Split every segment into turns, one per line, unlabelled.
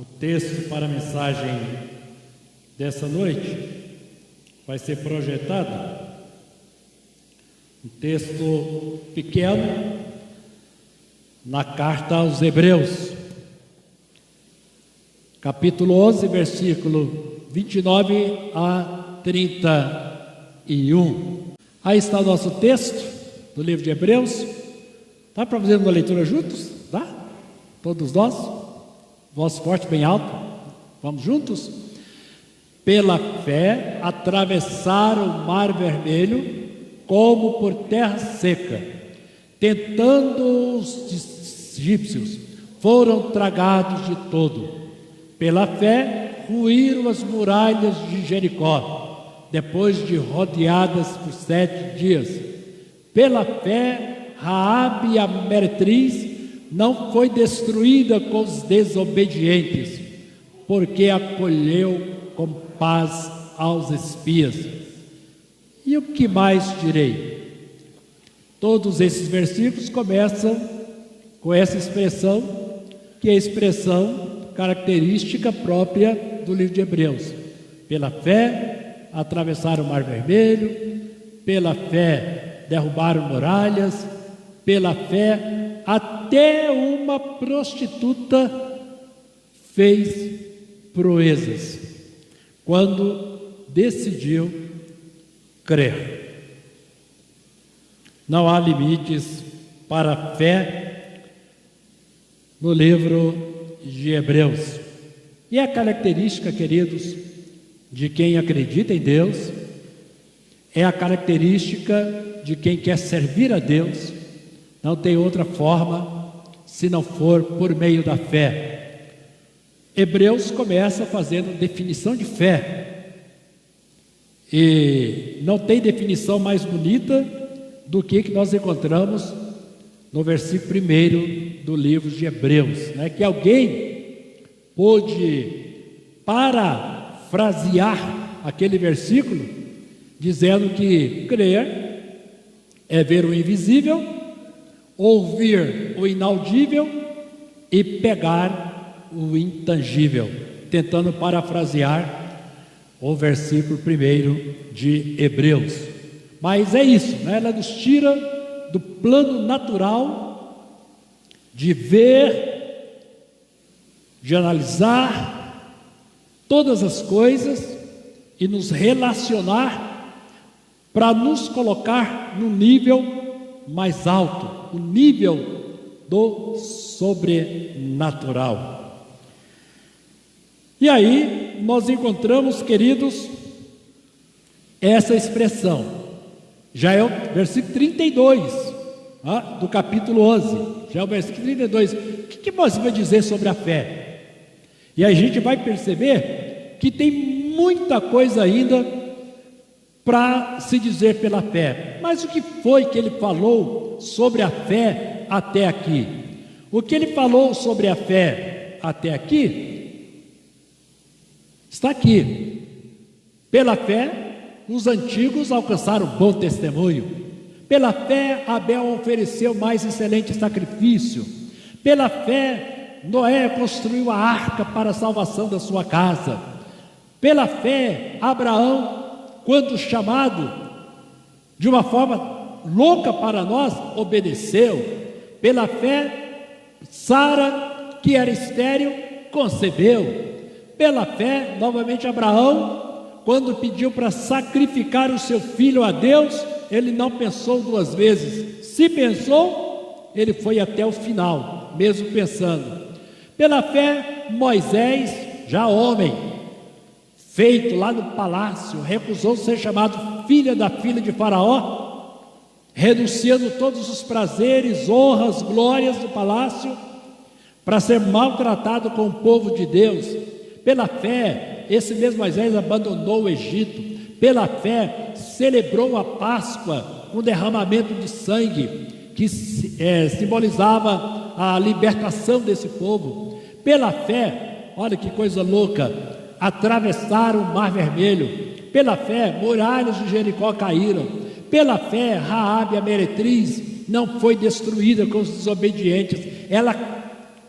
O texto para a mensagem dessa noite vai ser projetado, um texto pequeno, na carta aos Hebreus, capítulo 11, versículo 29 a 31. Aí está o nosso texto do livro de Hebreus. Dá para fazer uma leitura juntos? Dá? Todos nós? Voz forte, bem alto. Vamos juntos? Pela fé, atravessaram o mar vermelho como por terra seca, tentando os egípcios, foram tragados de todo. Pela fé, ruíram as muralhas de Jericó, depois de rodeadas por 7 dias. Pela fé, Raabe, a meretriz, não foi destruída com os desobedientes, porque acolheu com paz aos espias. E o que mais direi? Todos esses versículos começam com essa expressão, que é a expressão característica própria do livro de Hebreus. Pela fé, atravessaram o mar vermelho, pela fé, derrubaram muralhas, pela fé, até uma prostituta fez proezas, quando decidiu crer. Não há limites para a fé no livro de Hebreus. E a característica, queridos, de quem acredita em Deus, é a característica de quem quer servir a Deus. Não tem outra forma se não for por meio da fé. Hebreus começa fazendo definição de fé. E não tem definição mais bonita do que nós encontramos no versículo 1 do livro de Hebreus, né? Que alguém pôde parafrasear aquele versículo dizendo que crer é ver o invisível, ouvir o inaudível e pegar o intangível, tentando parafrasear o versículo 1 de Hebreus. Mas é isso, né? Ela nos tira do plano natural de ver, de analisar todas as coisas e nos relacionar para nos colocar no nível mais alto, o nível do sobrenatural. E aí nós encontramos, queridos, essa expressão, já é o versículo 32 do capítulo 11, já é o versículo 32. O que você vai dizer sobre a fé? E a gente vai perceber que tem muita coisa ainda para se dizer pela fé. Mas o que foi que ele falou sobre a fé até aqui? O que ele falou sobre a fé até aqui está aqui. Pela fé, os antigos alcançaram bom testemunho. Pela fé, Abel ofereceu mais excelente sacrifício. Pela fé, Noé construiu a arca para a salvação da sua casa. Pela fé, Abraão, quando chamado de uma forma louca para nós, obedeceu. Pela fé, Sara, que era estéril, concebeu. Pela fé, novamente Abraão, quando pediu para sacrificar o seu filho a Deus, ele não pensou 2 vezes. Se pensou, ele foi até o final, mesmo pensando. Pela fé, Moisés, já homem, feito lá no palácio, recusou ser chamado filho da filha de Faraó, renunciando todos os prazeres, honras, glórias do palácio, para ser maltratado com o povo de Deus. Pela fé, esse mesmo Moisés abandonou o Egito. Pela fé, celebrou a Páscoa com derramamento de sangue, que simbolizava a libertação desse povo. Pela fé, olha que coisa louca, atravessaram o mar vermelho. Pela fé, muralhas de Jericó caíram. Pela fé, Raabe, a meretriz, não foi destruída com os desobedientes. Ela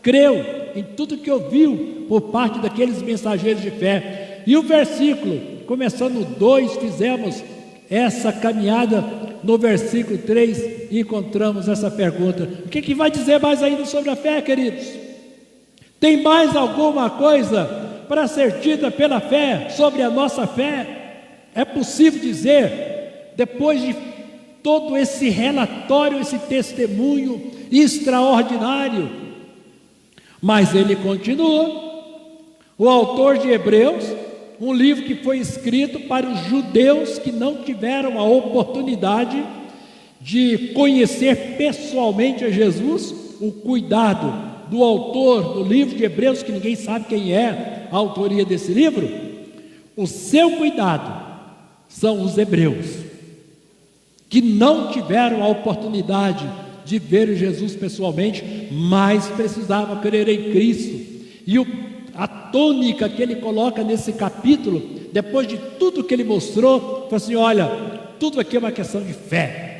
creu em tudo que ouviu por parte daqueles mensageiros de fé. E o versículo, começando no 2, fizemos essa caminhada no versículo 3 e encontramos essa pergunta: o que vai dizer mais ainda sobre a fé, queridos? Tem mais alguma coisa para ser dita pela fé, sobre a nossa fé? É possível dizer, depois de todo esse relatório, esse testemunho extraordinário? Mas ele continua. O autor de Hebreus, um livro que foi escrito para os judeus que não tiveram a oportunidade de conhecer pessoalmente a Jesus. O cuidado do autor do livro de Hebreus, que ninguém sabe quem é a autoria desse livro, o seu cuidado são os hebreus, que não tiveram a oportunidade de ver Jesus pessoalmente, mas precisavam crer em Cristo. E a tônica que ele coloca nesse capítulo, depois de tudo que ele mostrou, foi assim: olha, tudo aqui é uma questão de fé.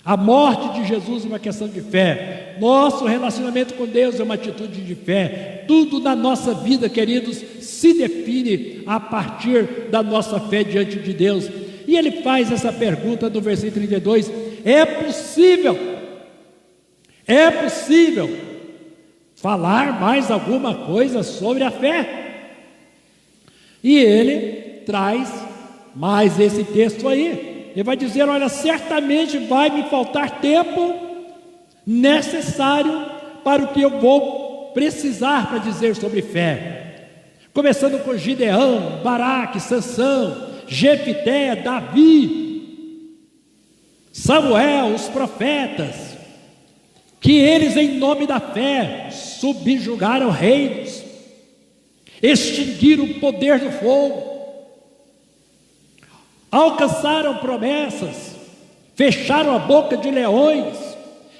A morte de Jesus é uma questão de fé. Nosso relacionamento com Deus é uma atitude de fé. Tudo na nossa vida, queridos, se define a partir da nossa fé diante de Deus. E ele faz essa pergunta no versículo 32: é possível falar mais alguma coisa sobre a fé? E ele traz mais esse texto aí. Ele vai dizer: olha, certamente vai me faltar tempo necessário para o que eu vou precisar para dizer sobre fé. Começando com Gideão, Baraque, Sansão, Jefité, Davi, Samuel, os profetas, que eles, em nome da fé, subjugaram reinos, extinguiram o poder do fogo, alcançaram promessas, fecharam a boca de leões.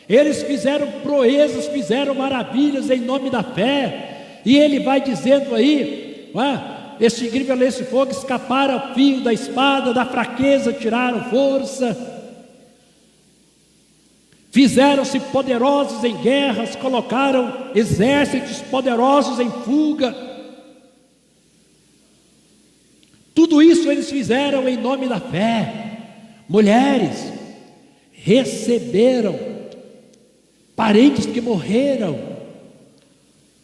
Eles fizeram proezas, fizeram maravilhas em nome da fé. E ele vai dizendo aí: extinguiram violência e fogo, escaparam ao fio da espada, da fraqueza tiraram força, fizeram-se poderosos em guerras, colocaram exércitos poderosos em fuga. Tudo isso eles fizeram em nome da fé. Mulheres receberam parentes que morreram,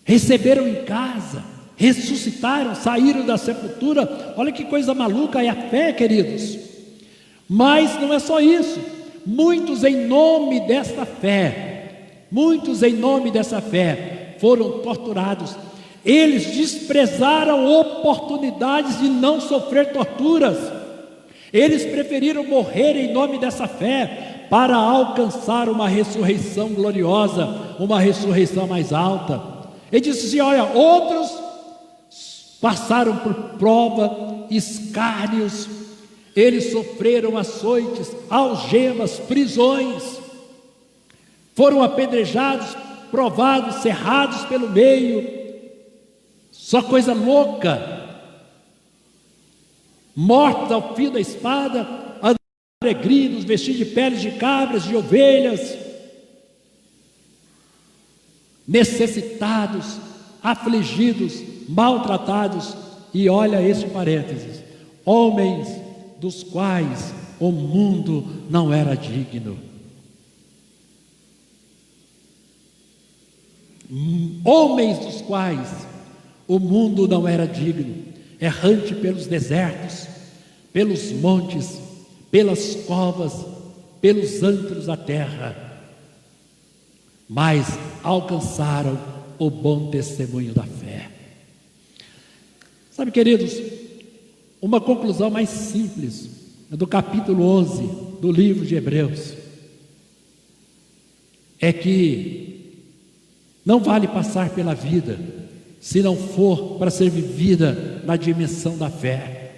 receberam em casa, ressuscitaram, saíram da sepultura. Olha que coisa maluca é a fé, queridos. Mas não é só isso. Muitos em nome dessa fé foram torturados. Eles desprezaram oportunidades de não sofrer torturas. Eles preferiram morrer em nome dessa fé para alcançar uma ressurreição gloriosa, uma ressurreição mais alta. Ele disse assim: olha, outros passaram por prova, escárnios, eles sofreram açoites, algemas, prisões, foram apedrejados, provados, cerrados pelo meio. Só coisa louca, mortos ao fio da espada, peregrinos, vestidos de peles de cabras, de ovelhas, necessitados, afligidos, maltratados. E olha este parênteses: homens dos quais o mundo não era digno. Homens dos quais o mundo não era digno, errante pelos desertos, pelos montes, pelas covas, pelos antros da terra, mas alcançaram o bom testemunho da fé. Sabe, queridos, uma conclusão mais simples do capítulo 11 do livro de Hebreus é que não vale passar pela vida se não for para ser vivida na dimensão da fé.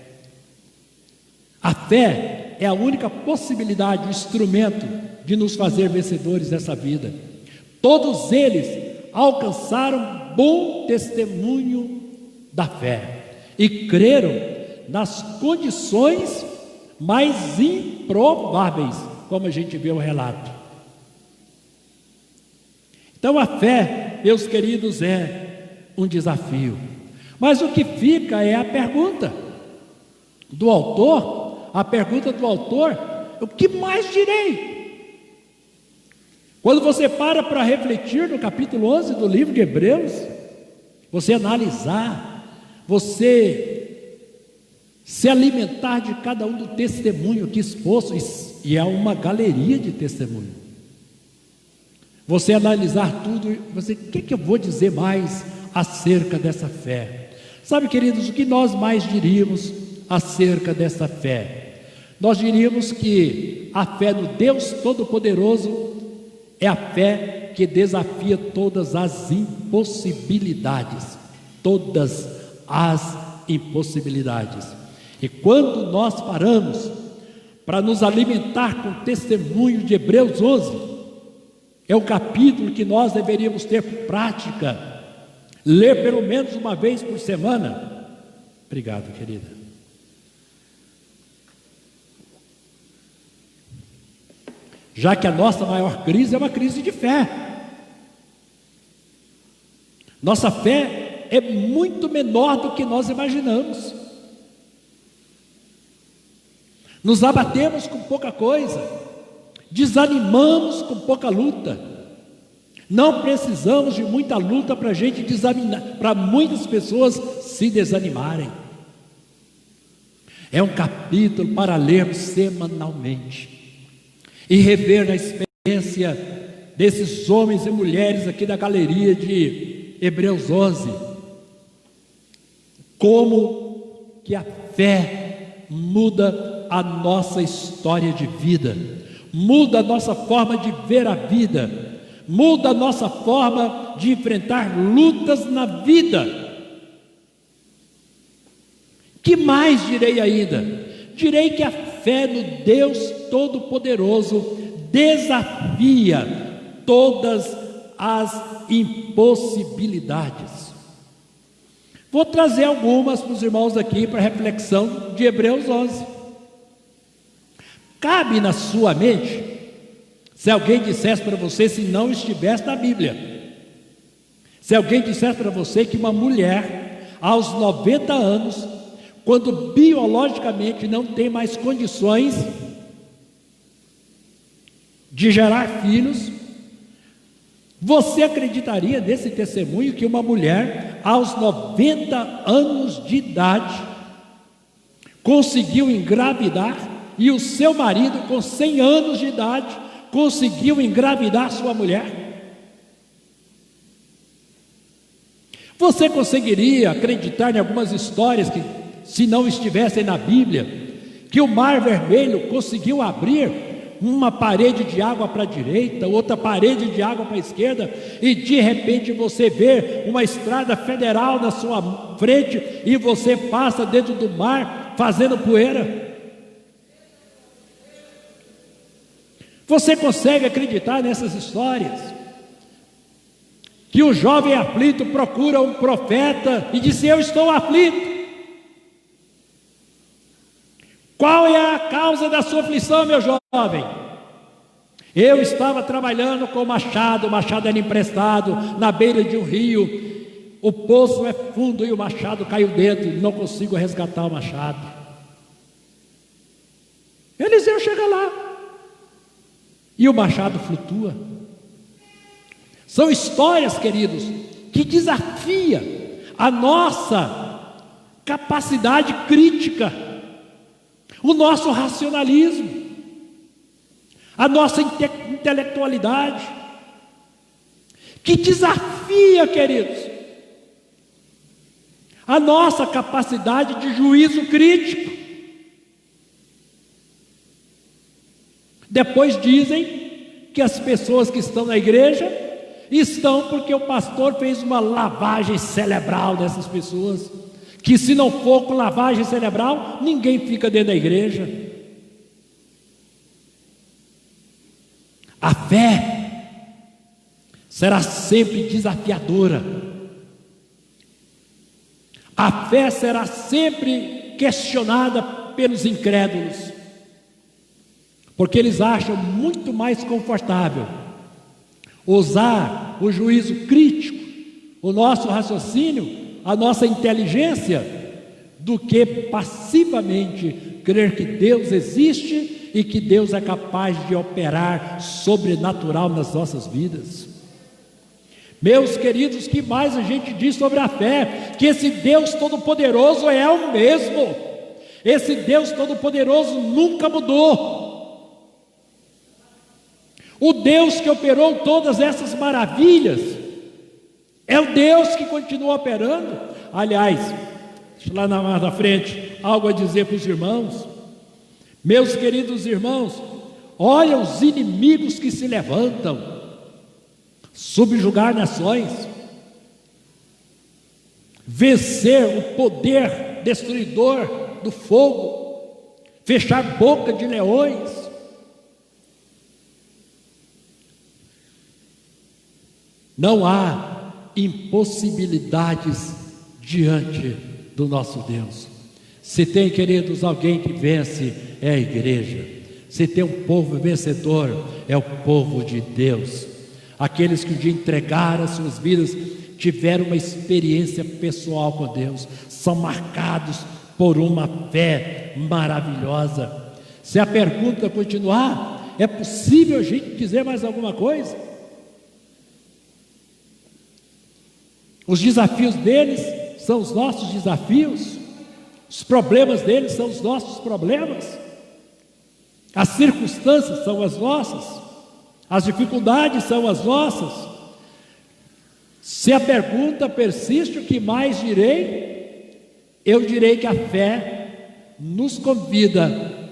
A fé é a única possibilidade, o instrumento de nos fazer vencedores dessa vida. Todos eles alcançaram bom testemunho da fé e creram nas condições mais improváveis, como a gente vê o relato. Então a fé meus queridos, é um desafio. Mas o que fica é a pergunta do autor, o que mais direi? Quando você para refletir no capítulo 11 do livro de Hebreus, você analisar, você se alimentar de cada um do testemunho que exposto, e é uma galeria de testemunho. Você analisar tudo, o que eu vou dizer mais acerca dessa fé? Sabe, queridos, o que nós mais diríamos acerca dessa fé? Nós diríamos que a fé no Deus Todo-Poderoso é a fé que desafia todas as impossibilidades. Todas as impossibilidades. E quando nós paramos para nos alimentar com o testemunho de Hebreus 11, é um capítulo que nós deveríamos ter prática, ler pelo menos uma vez por semana. Obrigado, querida. Já que a nossa maior crise é uma crise de fé. Nossa fé é muito menor do que nós imaginamos. Nos abatemos com pouca coisa, desanimamos com pouca luta. Não precisamos de muita luta para a gente desanimar, para muitas pessoas se desanimarem. É um capítulo para lermos semanalmente e rever na experiência desses homens e mulheres aqui da galeria de Hebreus 11, como que a fé muda a nossa história de vida, muda a nossa forma de ver a vida, muda a nossa forma de enfrentar lutas na vida. Que mais direi ainda? Direi que a fé no Deus Todo-Poderoso desafia todas as impossibilidades. Vou trazer algumas para os irmãos aqui para reflexão de Hebreus 11. Cabe na sua mente, se alguém dissesse para você, se não estivesse na Bíblia, se alguém dissesse para você que uma mulher aos 90 anos, quando biologicamente não tem mais condições de gerar filhos, você acreditaria nesse testemunho que uma mulher aos 90 anos de idade conseguiu engravidar e o seu marido com 100 anos de idade conseguiu engravidar sua mulher? Você conseguiria acreditar em algumas histórias que, se não estivessem na Bíblia, que o Mar Vermelho conseguiu abrir uma parede de água para a direita, outra parede de água para a esquerda, e de repente você vê uma estrada federal na sua frente e você passa dentro do mar fazendo poeira? Você consegue acreditar nessas histórias? Que o jovem aflito procura um profeta e diz: eu estou aflito. Qual é a causa da sua aflição, meu jovem? Eu estava trabalhando com o machado era emprestado na beira de um rio, o poço é fundo e o machado caiu dentro, não consigo resgatar o machado. Eliseu chega lá e o machado flutua. São histórias, queridos, que desafiam a nossa capacidade crítica, o nosso racionalismo, a nossa intelectualidade, que desafia, queridos, a nossa capacidade de juízo crítico. Depois dizem que as pessoas que estão na igreja estão porque o pastor fez uma lavagem cerebral dessas pessoas, que se não for com lavagem cerebral, ninguém fica dentro da igreja. A fé será sempre desafiadora. A fé será sempre questionada pelos incrédulos, porque eles acham muito mais confortável usar o juízo crítico, o nosso raciocínio, a nossa inteligência, do que passivamente crer que Deus existe e que Deus é capaz de operar sobrenatural nas nossas vidas. Meus queridos, que mais a gente diz sobre a fé? Que esse Deus Todo-Poderoso é o mesmo. Esse Deus Todo-Poderoso nunca mudou. O Deus que operou todas essas maravilhas é o Deus que continua operando. Aliás, lá na frente, algo a dizer para os irmãos. Meus queridos irmãos, olha os inimigos que se levantam, subjugar nações, vencer o poder destruidor do fogo, fechar boca de leões. Não há impossibilidades diante do nosso Deus. Se tem, queridos, alguém que vence, é a igreja. Se tem um povo vencedor, é o povo de Deus. Aqueles que um dia entregaram as suas vidas, tiveram uma experiência pessoal com Deus, são marcados por uma fé maravilhosa. Se a pergunta continuar, é possível a gente dizer mais alguma coisa? Os desafios deles são os nossos desafios, os problemas deles são os nossos problemas, as circunstâncias são as nossas, as dificuldades são as nossas. Se a pergunta persiste, o que mais direi? Eu direi que a fé nos convida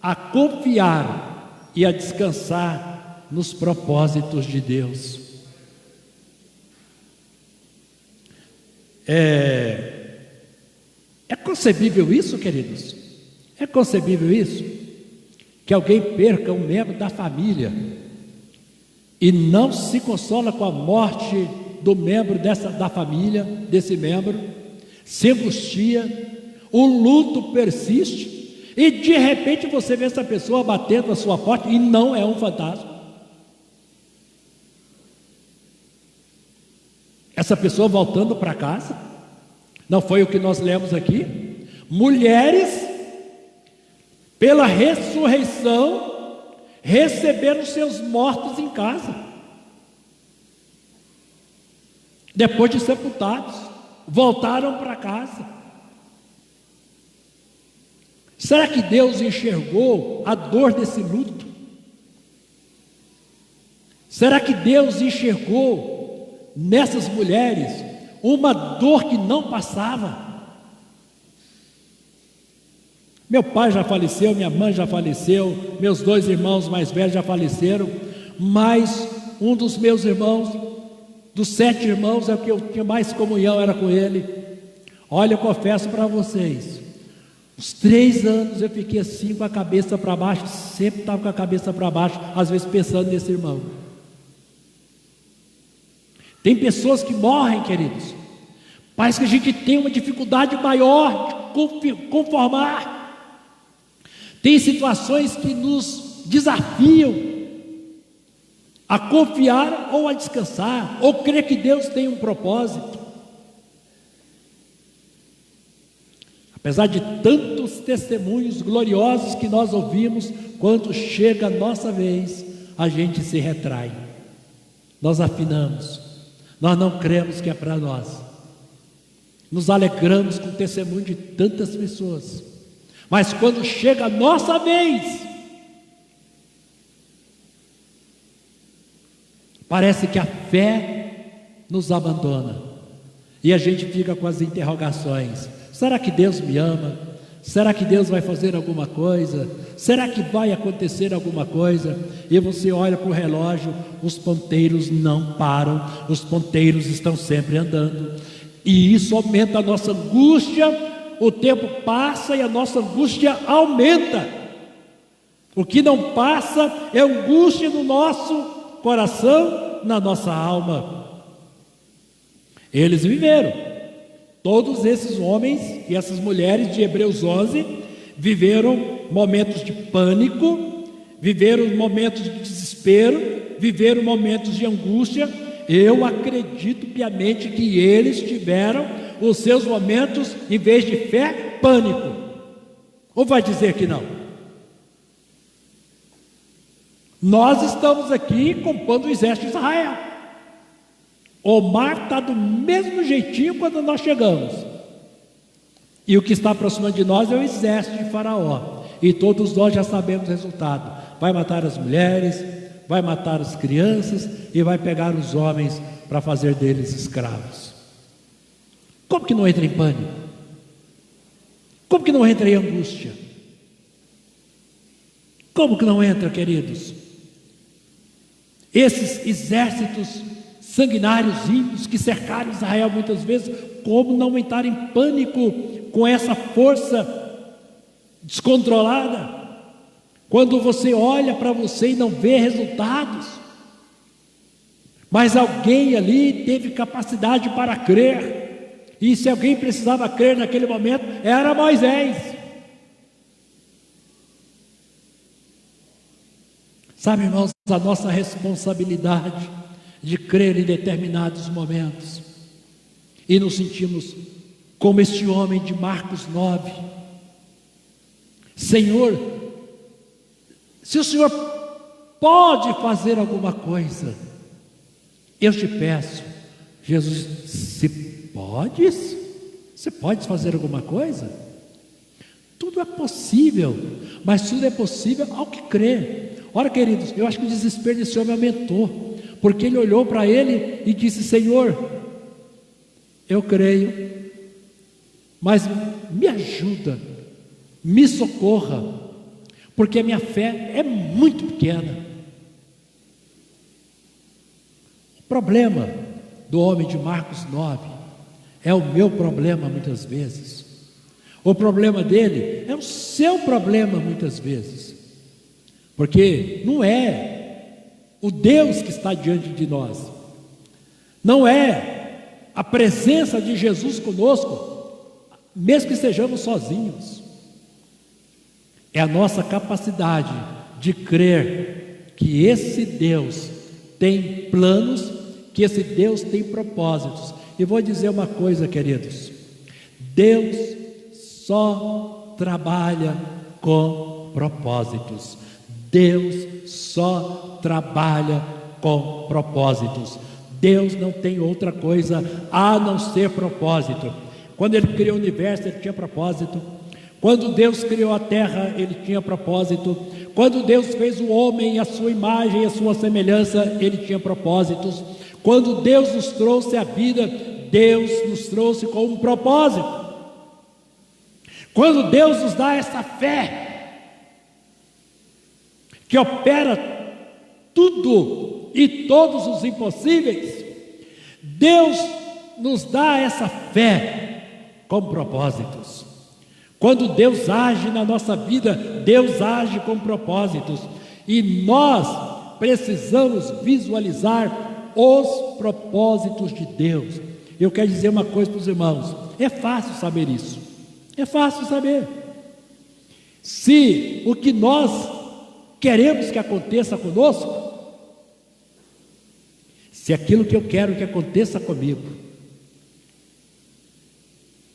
a confiar e a descansar nos propósitos de Deus. É concebível isso, queridos? É concebível isso? Que alguém perca um membro da família e não se consola com a morte do membro da família, desse membro, se angustia, o luto persiste, e de repente você vê essa pessoa batendo a sua porta e não é um fantasma. Essa pessoa voltando para casa, não foi o que nós lemos aqui? Mulheres, pela ressurreição, receberam seus mortos em casa, depois de sepultados, voltaram para casa. Será que Deus enxergou a dor desse luto? Será que Deus enxergou nessas mulheres uma dor que não passava? Meu pai já faleceu, minha mãe já faleceu, meus 2 irmãos mais velhos já faleceram, mas um dos meus irmãos, dos 7 irmãos, é o que eu tinha mais comunhão, era com ele. Olha, eu confesso para vocês, uns 3 anos eu fiquei assim com a cabeça para baixo, sempre estava com a cabeça para baixo, às vezes pensando nesse irmão. Tem pessoas que morrem, queridos, parece que a gente tem uma dificuldade maior de conformar. Tem situações que nos desafiam a confiar ou a descansar, ou crer que Deus tem um propósito. Apesar de tantos testemunhos gloriosos que nós ouvimos, quando chega a nossa vez, a gente se retrai, nós afinamos, nós não cremos que é para nós, nos alegramos com o testemunho de tantas pessoas, mas quando chega a nossa vez, parece que a fé nos abandona, e a gente fica com as interrogações: será que Deus me ama? Será que Deus vai fazer alguma coisa? Será que vai acontecer alguma coisa? E você olha para o relógio, os ponteiros não param, os ponteiros estão sempre andando, e isso aumenta a nossa angústia. O tempo passa e a nossa angústia aumenta. O que não passa é angústia no nosso coração, na nossa alma. Eles viveram, todos esses homens e essas mulheres de Hebreus 11 viveram momentos de pânico, viveram momentos de desespero, viveram momentos de angústia. eu acredito piamente que eles tiveram os seus momentos, em vez de fé, pânico. Ou vai dizer que não? Nós estamos aqui compondo o exército de Israel. O mar está do mesmo jeitinho quando nós chegamos. E o que está aproximando de nós é o exército de Faraó. E todos nós já sabemos o resultado. Vai matar as mulheres, vai matar as crianças e vai pegar os homens para fazer deles escravos. Como que não entra em pânico? Como que não entra em angústia? Como que não entra, queridos? Esses exércitos sanguinários, ímpios, que cercaram Israel muitas vezes, como não entrar em pânico com essa força descontrolada? Quando você olha para você e não vê resultados, mas alguém ali teve capacidade para crer, e se alguém precisava crer naquele momento, era Moisés. Sabe, irmãos, a nossa responsabilidade de crer em determinados momentos, e nos sentimos como este homem de Marcos 9, Senhor, se o Senhor pode fazer alguma coisa, eu te peço. Jesus, se podes, você pode fazer alguma coisa? Tudo é possível, mas tudo é possível ao que crê. Ora, queridos, eu acho que o desespero desse homem aumentou, porque ele olhou para ele e disse: Senhor, eu creio, mas me ajuda, me socorra, porque a minha fé é muito pequena. O problema do homem de Marcos 9 é o meu problema muitas vezes. O problema dele é o seu problema muitas vezes, porque não é o Deus que está diante de nós, não é a presença de Jesus conosco, mesmo que estejamos sozinhos. É a nossa capacidade de crer que esse Deus tem planos, que esse Deus tem propósitos. E vou dizer uma coisa, queridos: Deus só trabalha com propósitos. Deus só trabalha com propósitos. Deus não tem outra coisa a não ser propósito. Quando Ele criou o universo, Ele tinha propósito. Quando Deus criou a terra, Ele tinha propósito. Quando Deus fez o homem à sua imagem e à sua semelhança, Ele tinha propósitos. Quando Deus nos trouxe a vida, Deus nos trouxe com um propósito. Quando Deus nos dá essa fé que opera tudo e todos os impossíveis, Deus nos dá essa fé com propósitos. Quando Deus age na nossa vida, Deus age com propósitos, e nós precisamos visualizar os propósitos de Deus. Eu quero dizer uma coisa para os irmãos: é fácil saber isso, é fácil saber. Se o que nós queremos que aconteça conosco, se aquilo que eu quero que aconteça comigo,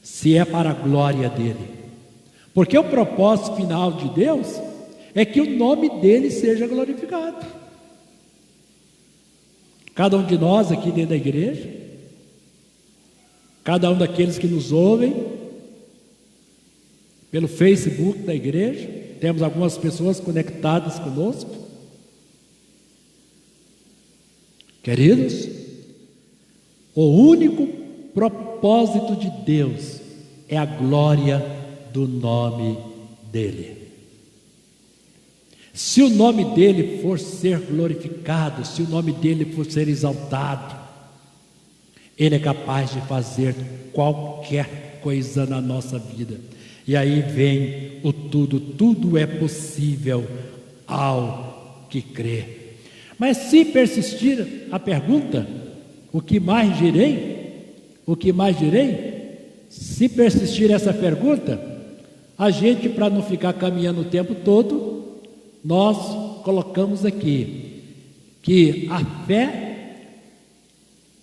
se é para a glória dEle, porque o propósito final de Deus é que o nome dEle seja glorificado. Cada um de nós aqui dentro da igreja, cada um daqueles que nos ouvem pelo Facebook da igreja, temos algumas pessoas conectadas conosco. Queridos, o único propósito de Deus é a glória do nome dEle. Se o nome dEle for ser glorificado, se o nome dEle for ser exaltado, Ele é capaz de fazer qualquer coisa na nossa vida. E aí vem o tudo é possível ao que crê. Mas se persistir a pergunta, o que mais direi? O que mais direi? Se persistir essa pergunta, a gente, para não ficar caminhando o tempo todo, nós colocamos aqui que a fé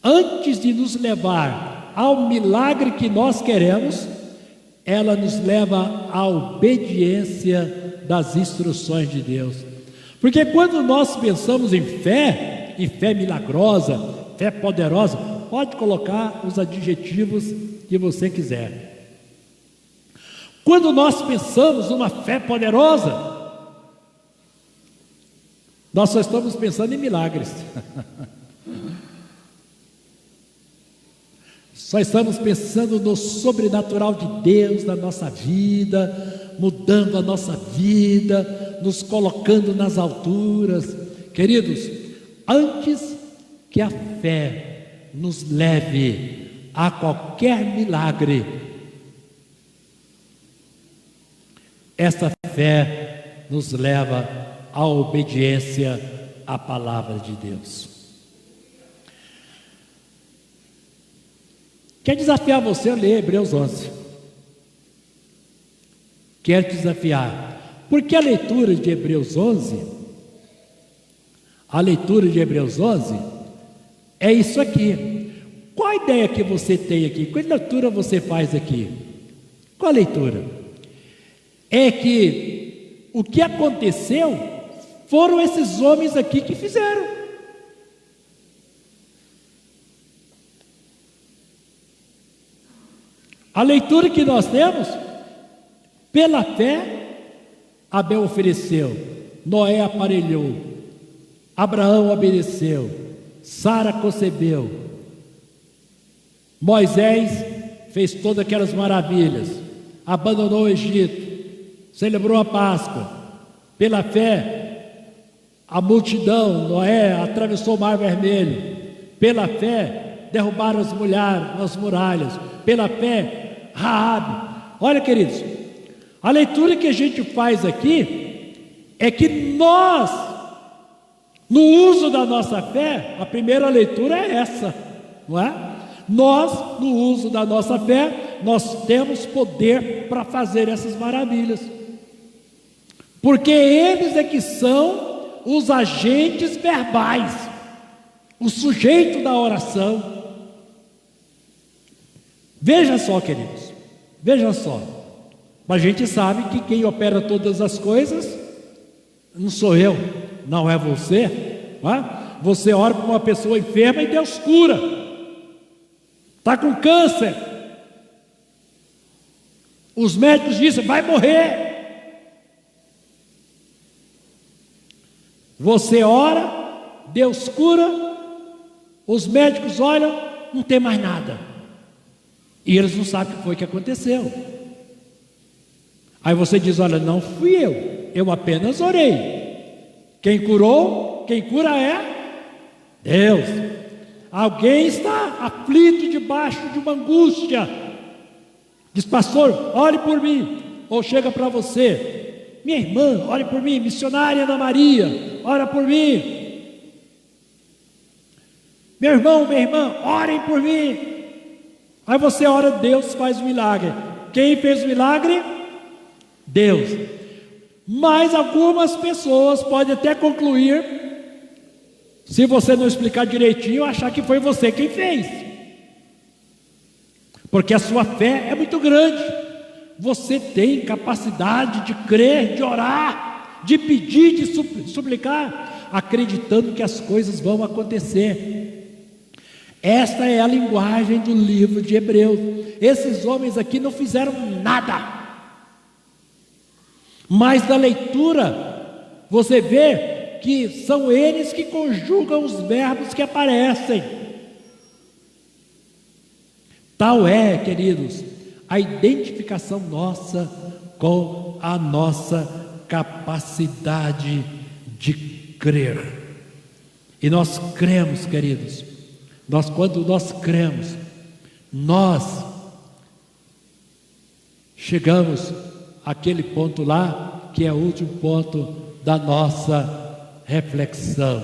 antes de nos levar ao milagre que nós queremos, ela nos leva à obediência das instruções de Deus. Porque quando nós pensamos em fé milagrosa, fé poderosa, pode colocar os adjetivos que você quiser. Quando nós pensamos numa fé poderosa, nós só estamos pensando em milagres. Só estamos pensando no sobrenatural de Deus na nossa vida, mudando a nossa vida, nos colocando nas alturas. Queridos, antes que a fé nos leve a qualquer milagre, essa fé nos leva à obediência à palavra de Deus. Quer desafiar você a ler Hebreus 11. Quer desafiar. Porque a leitura de Hebreus 11, é isso aqui. Qual a ideia que você tem aqui? Qual leitura você faz aqui? Qual a leitura? É que o que aconteceu foram esses homens aqui que fizeram. A leitura que nós temos, pela fé, Abel ofereceu, Noé aparelhou, Abraão obedeceu, Sara concebeu, Moisés fez todas aquelas maravilhas, abandonou o Egito, celebrou a Páscoa. Pela fé, a multidão, Noé atravessou o Mar Vermelho. Pela fé, derrubaram as muralhas. Pela fé, Raabe. Olha, queridos, a leitura que a gente faz aqui é que nós, no uso da nossa fé, a primeira leitura é essa, não é? Nós, no uso da nossa fé, nós temos poder para fazer essas maravilhas, porque eles é que são os agentes verbais, o sujeito da oração. Veja só, queridos, veja só, a gente sabe que quem opera todas as coisas não sou eu, não é você, não é? Você ora para uma pessoa enferma e Deus cura, está com câncer, os médicos dizem, vai morrer, você ora, Deus cura, os médicos olham, não tem mais nada. E eles não sabem o que foi que aconteceu. Aí você diz, olha, não fui eu apenas orei. Quem cura é Deus. Alguém está aflito debaixo de uma angústia. Diz, pastor, ore por mim. Ou chega para você, minha irmã, ore por mim, missionária Ana Maria, ora por mim. Meu irmão, minha irmã, orem por mim. Aí você ora, Deus faz o milagre. Quem fez o milagre? Deus. Mas algumas pessoas podem até concluir, se você não explicar direitinho, achar que foi você quem fez, porque a sua fé é muito grande. Você tem capacidade de crer, de orar, de pedir, de suplicar, acreditando que as coisas vão acontecer. Esta é a linguagem do livro de Hebreus. Esses homens aqui não fizeram nada, mas na leitura você vê que são eles que conjugam os verbos que aparecem. Tal é, queridos, a identificação nossa com a nossa capacidade de crer. E nós cremos, queridos, quando nós cremos, nós chegamos àquele ponto lá, que é o último ponto da nossa reflexão.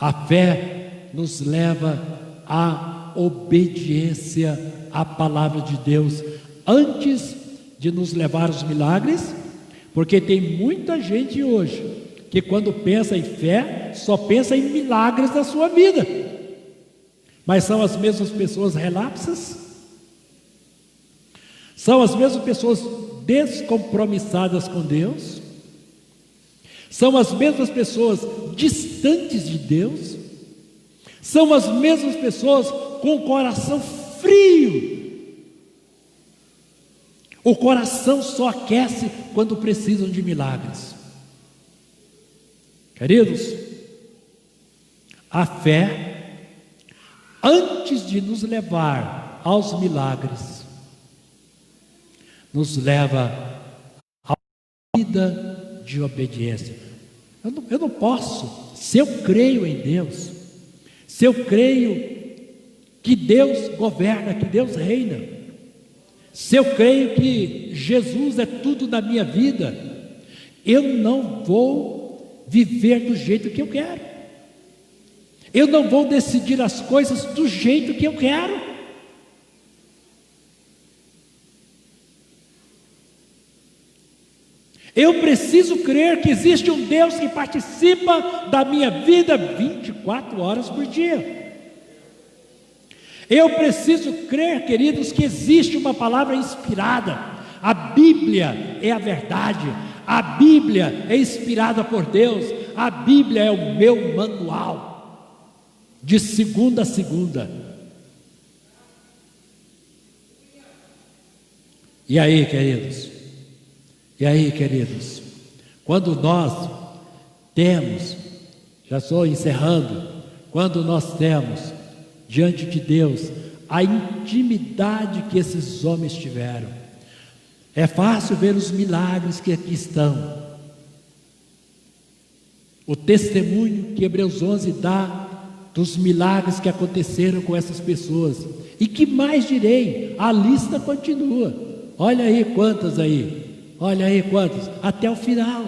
A fé nos leva à obediência à palavra de Deus, antes de nos levar aos milagres, porque tem muita gente hoje, que quando pensa em fé, fé só pensa em milagres na sua vida. Mas são as mesmas pessoas relapsas? São as mesmas pessoas descompromissadas com Deus? São as mesmas pessoas distantes de Deus? São as mesmas pessoas com o coração frio? O coração só aquece quando precisam de milagres. Queridos, a fé, antes de nos levar aos milagres, nos leva a uma vida de obediência. Eu não posso, se eu creio em Deus, se eu creio que Deus governa, que Deus reina, se eu creio que Jesus é tudo na minha vida, eu não vou viver do jeito que eu quero. Eu não vou decidir as coisas do jeito que eu quero. Eu preciso crer que existe um Deus que participa da minha vida 24 horas por dia. Eu preciso crer, queridos, que existe uma palavra inspirada. A Bíblia é a verdade. A Bíblia é inspirada por Deus. A Bíblia é o meu manual, de segunda a segunda. E aí, queridos? E aí, queridos? Quando nós temos, já estou encerrando, quando nós temos diante de Deus a intimidade que esses homens tiveram, é fácil ver os milagres que aqui estão. O testemunho que Hebreus 11 dá dos milagres que aconteceram com essas pessoas. E que mais direi? A lista continua. Olha aí quantas aí. Olha aí quantas. Até o final.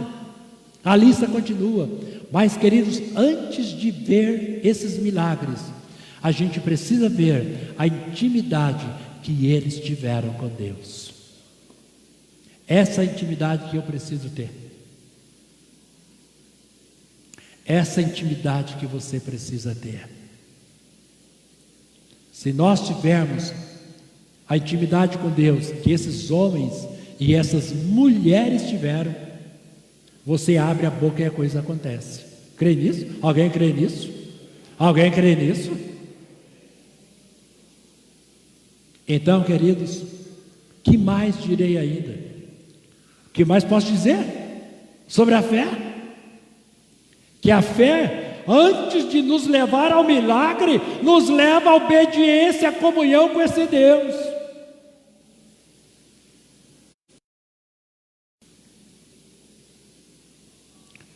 A lista continua. Mas, queridos, antes de ver esses milagres, a gente precisa ver a intimidade que eles tiveram com Deus. Essa intimidade que eu preciso ter. Essa intimidade que você precisa ter. Se nós tivermos a intimidade com Deus que esses homens e essas mulheres tiveram, você abre a boca e a coisa acontece. Crê nisso? Alguém crê nisso? Alguém crê nisso? Então, queridos, que mais direi ainda? O que mais posso dizer sobre a fé? Que a fé, antes de nos levar ao milagre, nos leva à obediência, à comunhão com esse Deus.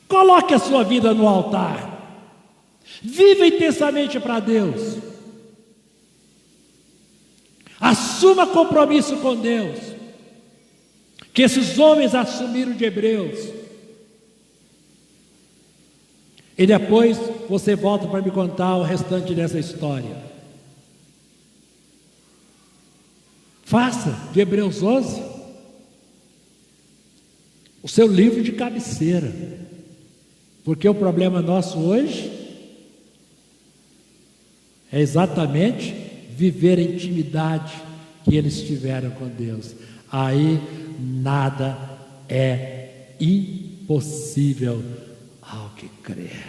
Coloque a sua vida no altar. Viva intensamente para Deus. Assuma compromisso com Deus, que esses homens assumiram de Hebreus. E depois você volta para me contar o restante dessa história. Faça de Hebreus 11 o seu livro de cabeceira, porque o problema nosso hoje é exatamente viver a intimidade que eles tiveram com Deus. Aí nada é impossível ao que crer.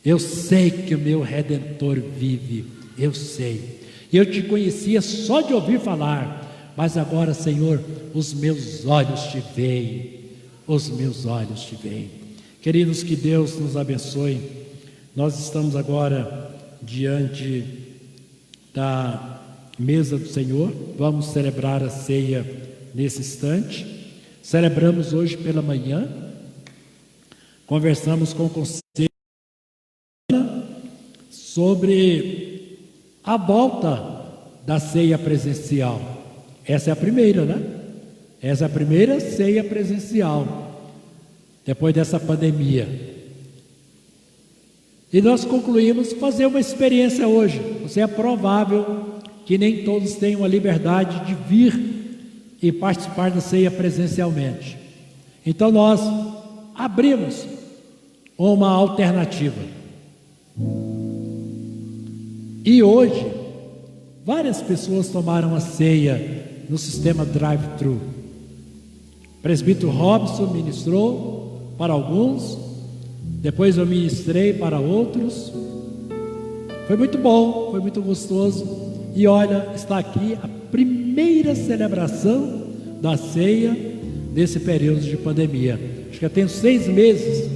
Eu sei que o meu Redentor vive, eu sei. Eu te conhecia só de ouvir falar, mas agora, Senhor, os meus olhos te veem, os meus olhos te veem. Queridos, que Deus nos abençoe. Nós estamos agora diante da mesa do Senhor, vamos celebrar a ceia nesse instante. Celebramos hoje pela manhã, conversamos com o conselho sobre a volta da ceia presencial. Essa é a primeira, né? Essa é a primeira ceia presencial depois dessa pandemia. E nós concluímos fazer uma experiência hoje. É provável que nem todos tenham a liberdade de vir e participar da ceia presencialmente. Então nós abrimos uma alternativa. E hoje, várias pessoas tomaram a ceia no sistema drive-thru. O presbítero Robson ministrou para alguns, depois eu ministrei para outros. Foi muito bom, foi muito gostoso. E olha, está aqui a primeira celebração da ceia nesse período de pandemia. Acho que já tem 6 meses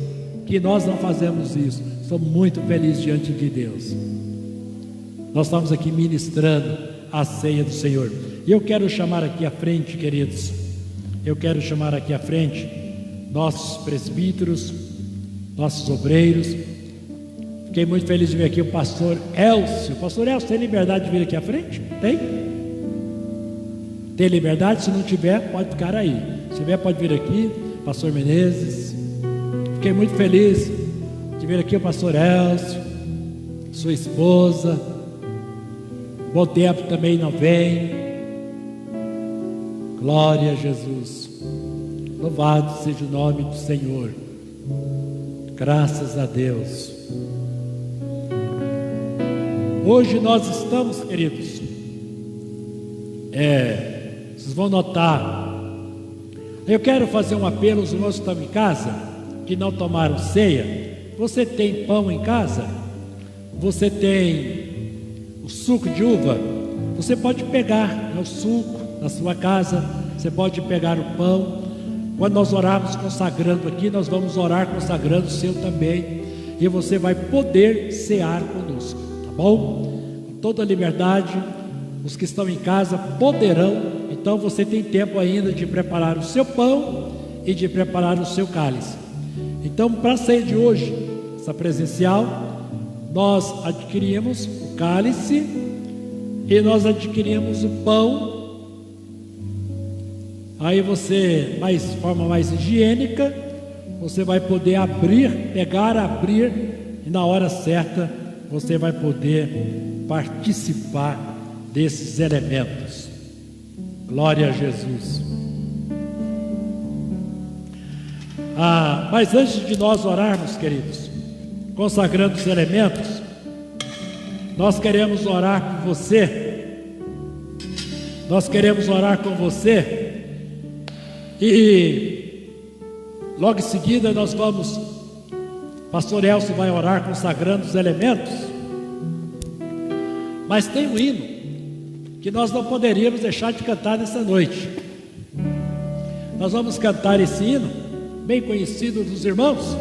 que nós não fazemos isso. Estou muito feliz diante de Deus. Nós estamos aqui ministrando a ceia do Senhor. E eu quero chamar aqui à frente, queridos, eu quero chamar aqui à frente nossos presbíteros, nossos obreiros. Fiquei muito feliz de ver aqui o pastor Elcio. Pastor Elcio, tem liberdade de vir aqui à frente? Tem? Tem liberdade? Se não tiver, pode ficar aí. Se tiver, pode vir aqui. Pastor Menezes. Fiquei muito feliz de ver aqui o pastor Elcio, sua esposa. Bom tempo também não vem. Glória a Jesus. Louvado seja o nome do Senhor. Graças a Deus. Hoje nós estamos, queridos, vocês vão notar, eu quero fazer um apelo aos irmãos que estão em casa, que não tomaram ceia. Você tem pão em casa? Você tem o suco de uva? Você pode pegar o suco na sua casa, você pode pegar o pão. Quando nós orarmos consagrando aqui, nós vamos orar consagrando o seu também, e você vai poder cear conosco, tá bom? Com toda a liberdade, os que estão em casa poderão. Então você tem tempo ainda de preparar o seu pão e de preparar o seu cálice. Então, para a ceia de hoje, essa presencial, nós adquirimos o cálice e nós adquirimos o pão. Aí você, de forma mais higiênica, você vai poder abrir, e na hora certa você vai poder participar desses elementos. Glória a Jesus. Mas antes de nós orarmos, queridos, consagrando os elementos, nós queremos orar por você. Nós queremos orar com você. E logo em seguida nós vamos, pastor Elcio vai orar consagrando os elementos. Mas tem um hino que nós não poderíamos deixar de cantar nessa noite. Nós vamos cantar esse hino, bem conhecido dos irmãos.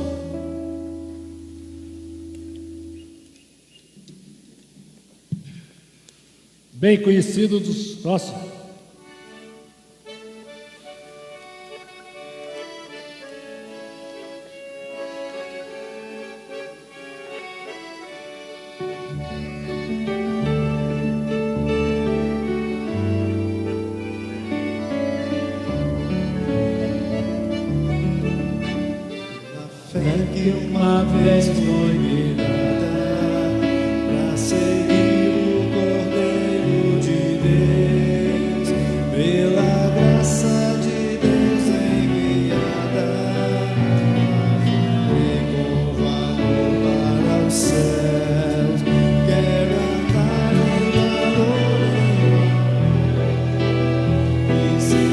Bem conhecido dos nossos.
Que uma vez foi me dada para seguir o Cordeiro de Deus, pela graça de Deus enviada, fui curvado para os céus. Quero andar em valor e ser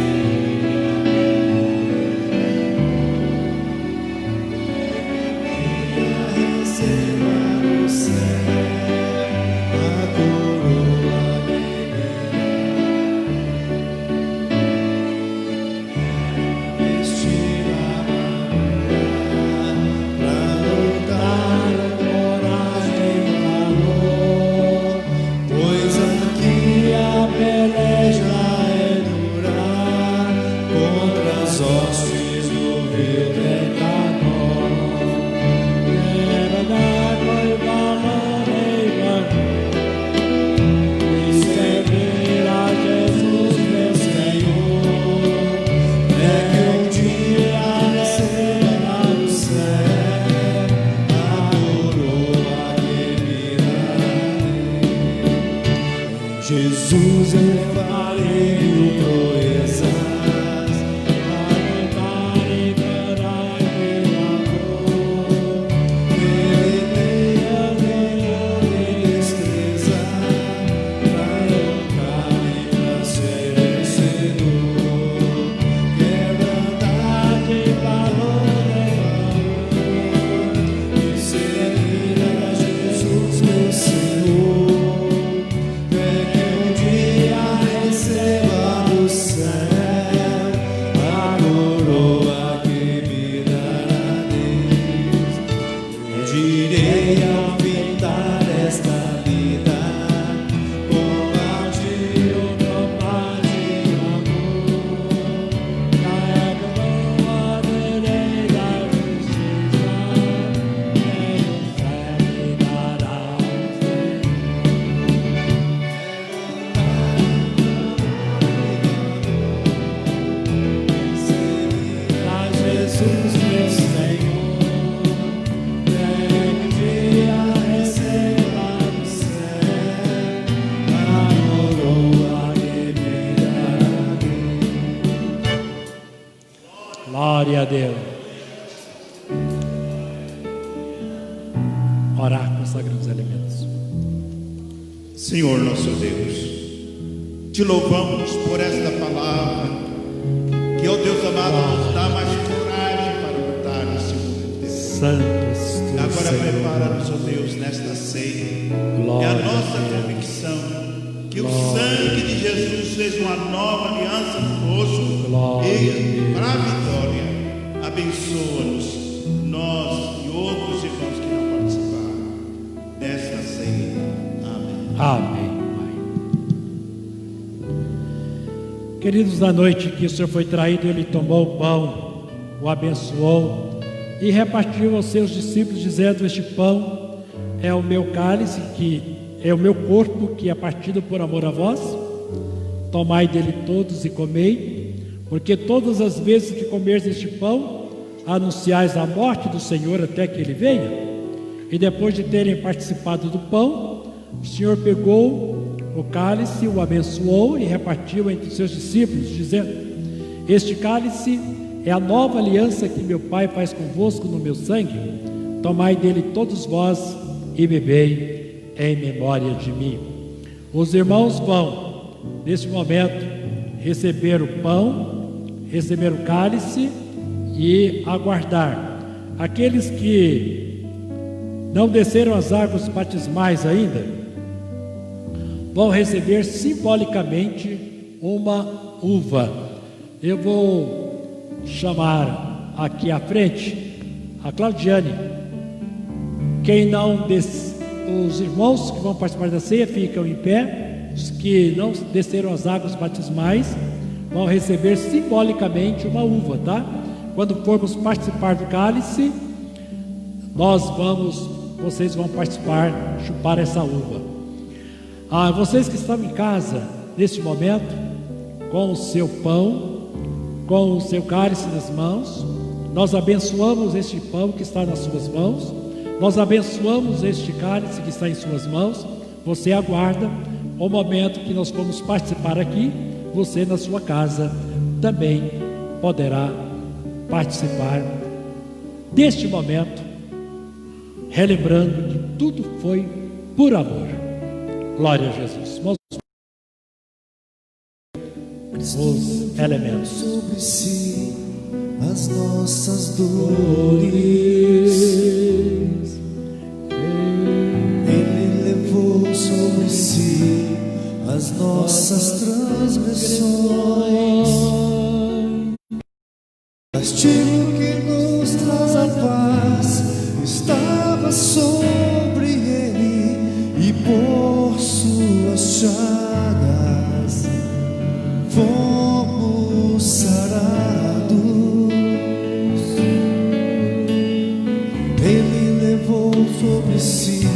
direi ao findar esta vida, combati o combate do amor, na coroa terei da justiça, nem o céu me dará o a Jesus meu Senhor, naquele dia receba do céu a coroa que me dará.
Glória a Deus. Orar, consagrando os elementos.
Senhor nosso Deus, te louvamos por esta palavra, que, ó Deus amado, nos dá mais coragem para lutar nesse mundo inteiro.
Santos, tu,
Agora
Senhor.
prepara-nos, ó Deus, nesta ceia.
Glória
É a
a
nossa
Deus.
convicção que o
Glória
sangue de Jesus fez uma nova aliança conosco
Glória a
e,
Deus.
para a vitória, abençoa-nos, nós e outros irmãos que não participaram desta ceia. Amém.
Amém, Pai. Queridos, na noite que o Senhor foi traído, Ele tomou o pão, o abençoou e repartiu aos seus discípulos, dizendo: este pão é o meu cálice, que é o meu corpo, que é partido por amor a vós. Tomai dele todos e comei, porque todas as vezes que comerdes este pão, anunciais a morte do Senhor até que Ele venha. E depois de terem participado do pão, o Senhor pegou o cálice, o abençoou e repartiu entre os seus discípulos, dizendo: este cálice é a nova aliança que meu Pai faz convosco no meu sangue. Tomai dele todos vós e bebei em memória de mim. Os irmãos vão, neste momento, receber o pão, receber o cálice e aguardar. Aqueles que não desceram as águas batismais ainda, vão receber simbolicamente uma uva. Eu vou chamar aqui à frente a Claudiane. Quem não os irmãos que vão participar da ceia ficam em pé. Os que não desceram as águas batismais vão receber simbolicamente uma uva, tá? Quando formos participar do cálice, vocês vão participar, chupar essa uva. Vocês que estão em casa neste momento, com o seu pão, com o seu cálice nas mãos, nós abençoamos este pão que está nas suas mãos, nós abençoamos este cálice que está em suas mãos. Você aguarda o momento que nós vamos participar aqui. Você na sua casa também poderá participar deste momento, relembrando que tudo foi por amor. Glória a Jesus. Os elementos.
Sobre si as nossas dores, Ele levou sobre si as nossas transgressões. Castigo que nos traz a paz estava sobre Ele, e por suas chagas fomos sarados. Ele levou sobre si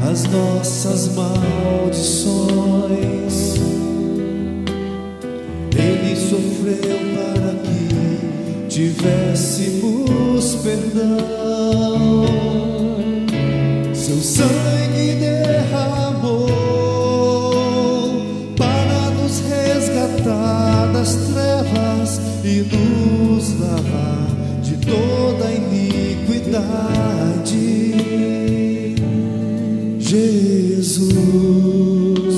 as nossas maldições. Ele sofreu para que tivéssemos perdão. Seu sangue derramou para nos resgatar das trevas e nos lavar de toda iniquidade. Jesus,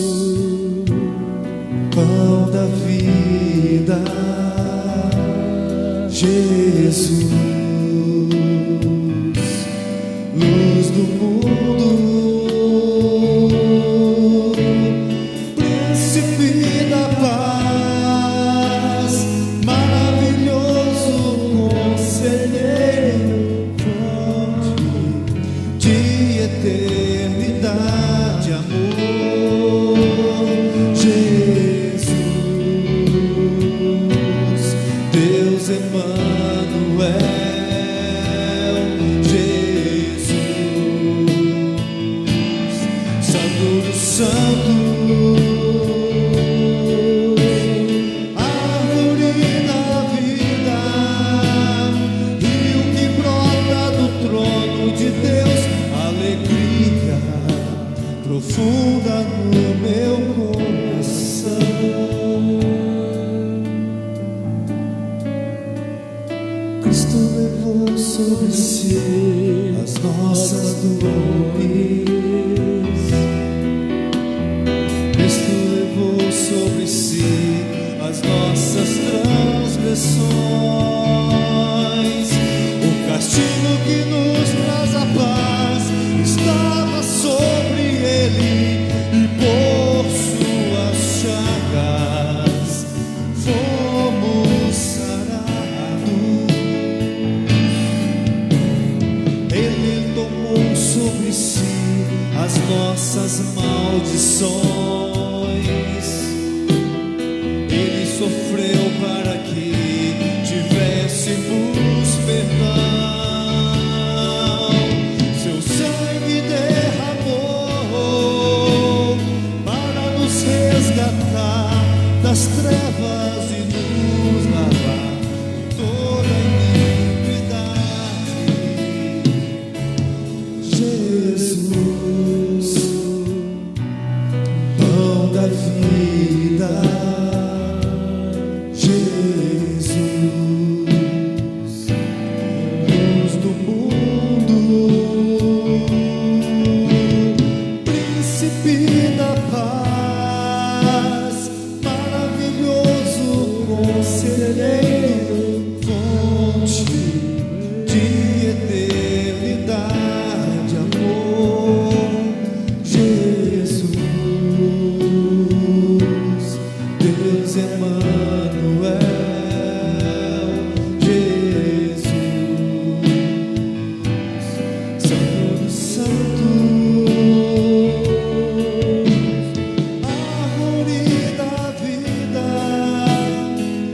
pão da vida. Jesus, luz do mundo, príncipe da paz, maravilhoso conselheiro, forte eternidade, amor. Jesus, Deus Emanuel, Jesus, Santo dos Santos, árvore da vida, rio que brota do trono de Deus, alegria profunda no meu coração. Cristo levou sobre si as nossas dores. Cristo levou sobre si as nossas transgressões. O castigo que nos traz a paz estava sobre ele, e por suas chagas fomos sarados. Ele tomou sobre si as nossas maldições. Ele sofreu para que tivéssemos perdão. Seu sangue derramou para nos resgatar das trevas e nos lavar de toda iniquidade. Jesus, pão da vida. Jesus, luz do mundo, príncipe da paz, maravilhoso conselheiro, fonte de eternidade, amor. Jesus, Deus Emanuel, Jesus, Santo dos Santos, árvore da vida,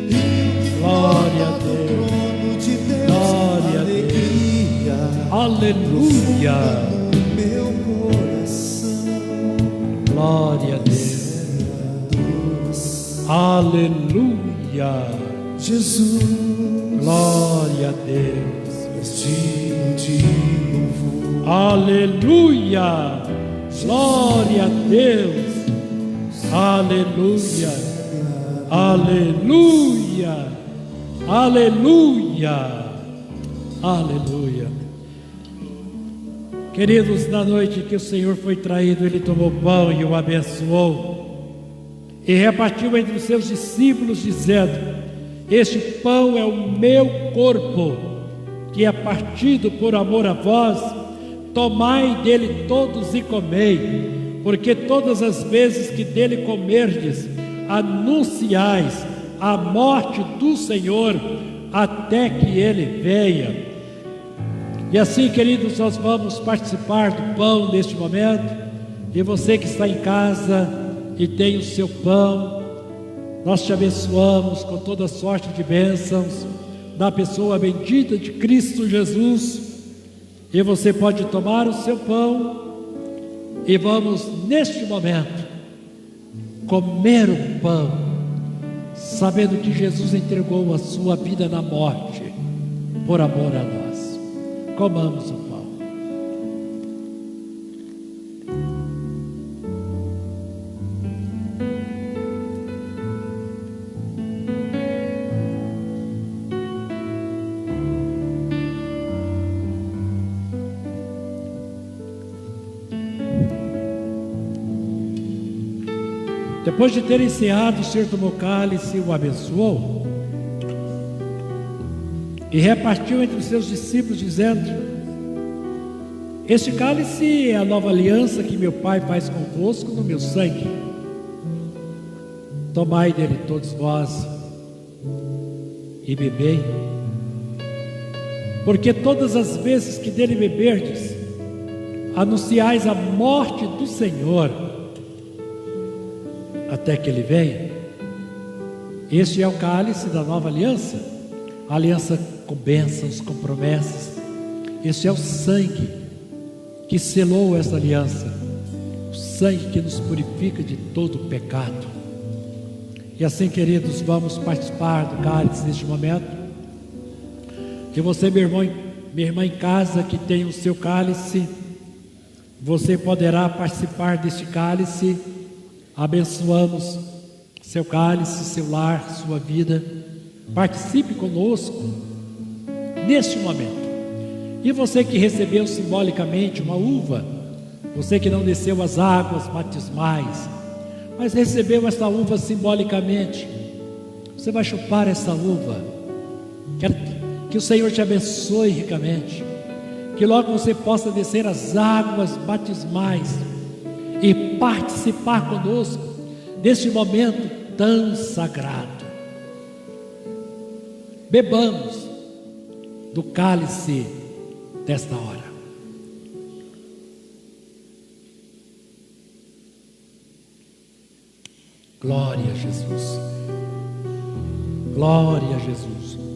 rio que
Glória a
brota do
Deus.
trono de Deus,
Glória a
alegria
Aleluia.
no meu coração.
Glória a Deus. Aleluia.
Jesus,
Glória a Deus.
vestido de louvor.
Aleluia. Glória a Deus. Aleluia. Aleluia. Aleluia. Aleluia. Queridos, na noite que o Senhor foi traído, Ele tomou pão e o abençoou e repartiu entre os seus discípulos, dizendo: este pão é o meu corpo, que é partido por amor a vós. Tomai dele todos e comei, porque todas as vezes que dele comerdes, anunciais a morte do Senhor até que ele venha. E assim, queridos, nós vamos participar do pão neste momento. E você que está em casa e tem o seu pão, nós te abençoamos com toda sorte de bênçãos da pessoa bendita de Cristo Jesus. E você pode tomar o seu pão e vamos neste momento comer o pão, sabendo que Jesus entregou a sua vida na morte por amor a nós. Comamos o pão. Depois de ter encerrado, o Senhor tomou o cálice e o abençoou e repartiu entre os seus discípulos, dizendo: este cálice é a nova aliança que meu Pai faz convosco no meu sangue. Tomai dele todos vós e bebei, porque todas as vezes que dele beberdes, anunciais a morte do Senhor até que Ele venha. Este é o cálice da nova aliança, a aliança com bênçãos, com promessas. Este é o sangue que selou essa aliança, o sangue que nos purifica de todo o pecado. E assim, queridos, vamos participar do cálice neste momento. Que você, meu irmão, minha irmã em casa, que tem o seu cálice, você poderá participar deste cálice. Abençoamos seu cálice, seu lar, sua vida. Participe conosco neste momento. E você que recebeu simbolicamente uma uva, você que não desceu as águas batismais, mas recebeu essa uva simbolicamente, você vai chupar essa uva. Quero que o Senhor te abençoe ricamente, que logo você possa descer as águas batismais e participar conosco deste momento tão sagrado. Bebamos do cálice desta hora. Glória a Jesus. Glória a Jesus.